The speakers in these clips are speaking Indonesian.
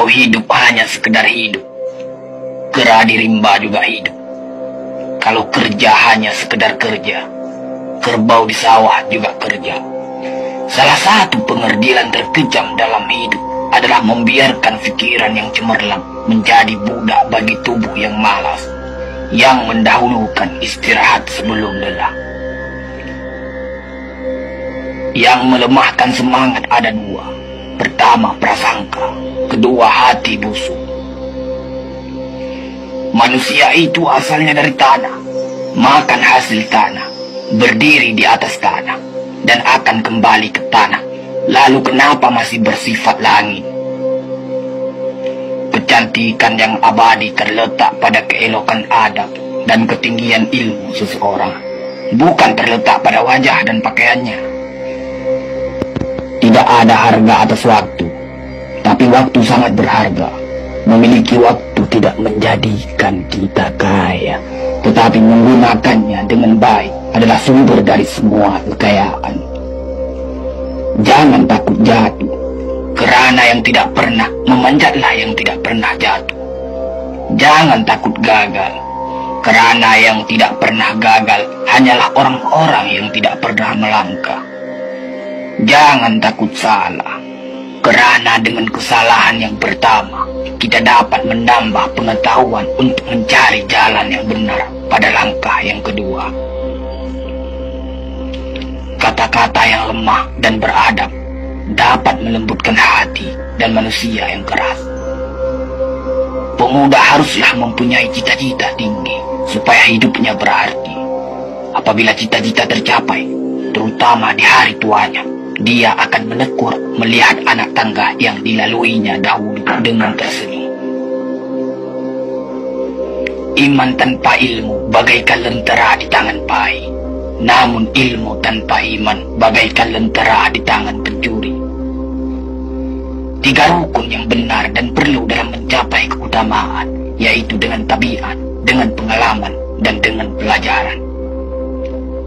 Kalau hidup hanya sekedar hidup, kera di rimba juga hidup. Kalau kerja hanya sekedar kerja, kerbau di sawah juga kerja. Salah satu pengerdilan terkejam dalam hidup adalah membiarkan pikiran yang cemerlang menjadi budak bagi tubuh yang malas, yang mendahulukan istirahat sebelum lelah. Yang melemahkan semangat ada dua. Pertama, prasangka. Kedua, hati busuk. Manusia itu asalnya dari tanah, makan hasil tanah, berdiri di atas tanah, dan akan kembali ke tanah. Lalu kenapa masih bersifat langit? Kecantikan yang abadi terletak pada keelokan adab dan ketinggian ilmu seseorang, bukan terletak pada wajah dan pakaiannya. Tidak ada harga atas waktu, tapi waktu sangat berharga. Memiliki waktu tidak menjadikan kita kaya, tetapi menggunakannya dengan baik adalah sumber dari semua kekayaan. Jangan takut jatuh, kerana yang tidak pernah memanjatlah yang tidak pernah jatuh. Jangan takut gagal, kerana yang tidak pernah gagal hanyalah orang-orang yang tidak pernah melangkah. Jangan takut salah, kerana dengan kesalahan yang pertama, kita dapat menambah pengetahuan untuk mencari jalan yang benar pada langkah yang kedua. Kata-kata yang lemah dan beradab dapat melembutkan hati dan manusia yang keras. Pemuda haruslah mempunyai cita-cita tinggi supaya hidupnya berarti. Apabila cita-cita tercapai, terutama di hari tuanya, dia akan menekur melihat anak tangga yang dilaluinya dahulu dengan tersenyum. Iman tanpa ilmu bagaikan lentera di tangan pai, namun ilmu tanpa iman bagaikan lentera di tangan pencuri. Tiga rukun yang benar dan perlu dalam mencapai keutamaan, yaitu dengan tabiat, dengan pengalaman, dan dengan pelajaran.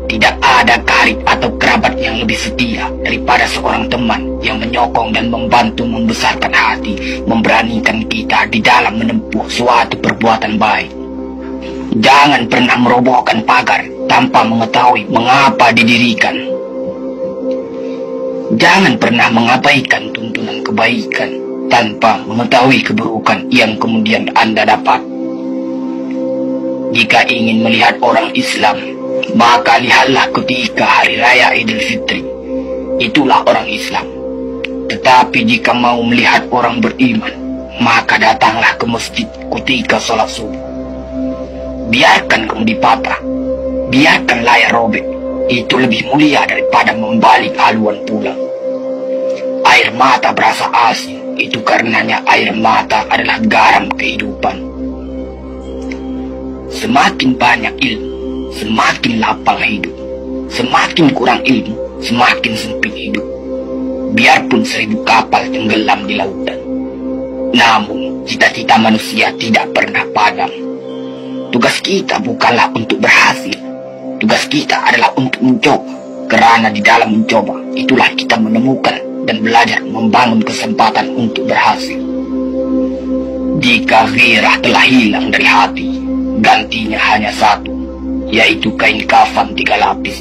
Tidak ada karib atau kerabat yang lebih setia daripada seorang teman yang menyokong dan membantu membesarkan hati, memberanikan kita di dalam menempuh suatu perbuatan baik. Jangan pernah merobohkan pagar tanpa mengetahui mengapa didirikan. Jangan pernah mengabaikan tuntunan kebaikan tanpa mengetahui keburukan yang kemudian Anda dapat. Jika ingin melihat orang Islam, maka lihatlah ketika hari raya Idul Fitri. Itulah orang Islam. Tetapi jika mau melihat orang beriman, maka datanglah ke masjid ketika sholat subuh. Biarkan kemudian patah, biarkan layar robek. Itu lebih mulia daripada membalik haluan pulang. Air mata berasa asin, itu karenanya air mata adalah garam kehidupan. Semakin banyak ilmu, semakin lapang hidup. Semakin kurang ilmu, semakin sempit hidup. Biarpun 1000 kapal tenggelam di lautan, namun cita-cita manusia tidak pernah padam. Tugas kita bukanlah untuk berhasil, tugas kita adalah untuk mencoba. Kerana di dalam mencoba, itulah kita menemukan dan belajar membangun kesempatan untuk berhasil. Jika ghirah telah hilang dari hati, gantinya hanya satu, yaitu kain kafan 3 lapis.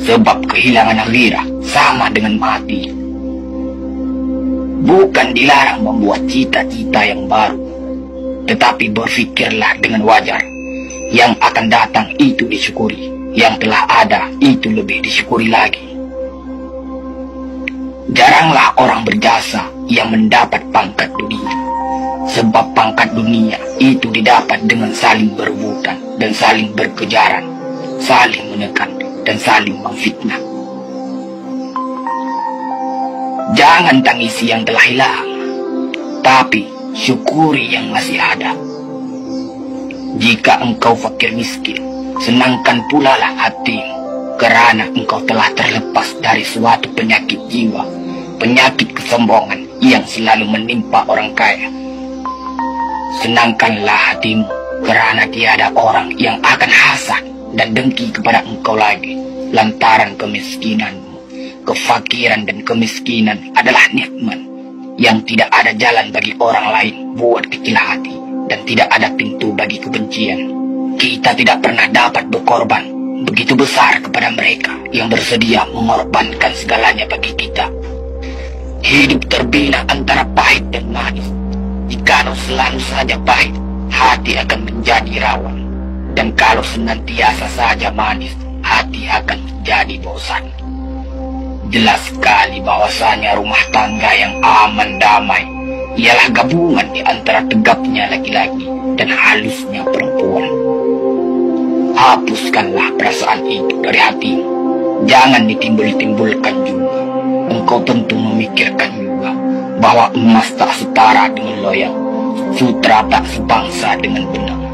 Sebab kehilangan ghirah sama dengan mati. Bukan dilarang membuat cita-cita yang baru, tetapi berfikirlah dengan wajar. Yang akan datang itu disyukuri, yang telah ada itu lebih disyukuri lagi. Jaranglah orang berjasa yang mendapat pangkat dunia, sebab pangkat dunia itu didapat dengan saling berebutan dan saling berkejaran, saling menekan dan saling memfitnah. Jangan tangisi yang telah hilang, tapi syukuri yang masih ada. Jika engkau fakir miskin, senangkan pula lah hatimu, kerana engkau telah terlepas dari suatu penyakit jiwa, penyakit kesombongan yang selalu menimpa orang kaya. Senangkanlah hatimu, kerana tiada orang yang akan hasad dan dengki kepada engkau lagi, lantaran kemiskinanmu. Kefakiran dan kemiskinan adalah nikmat, yang tidak ada jalan bagi orang lain buat kecil hati, dan tidak ada pintu bagi kebencian. Kita tidak pernah dapat berkorban begitu besar kepada mereka yang bersedia mengorbankan segalanya bagi kita. Hidup terbina antara pahit dan manis. Jikalau selalu saja pahit, hati akan menjadi rawan. Dan kalau senantiasa saja manis, hati akan menjadi bosan. Jelas sekali bahwasanya rumah tangga yang aman damai ialah gabungan di antara tegapnya laki-laki dan halusnya perempuan. Hapuskanlah perasaan itu dari hatimu. Jangan ditimbul-timbulkan juga. Engkau tentu memikirkan juga bahwa emas tak setara dengan loyang, sutra tak sebangsa dengan benang.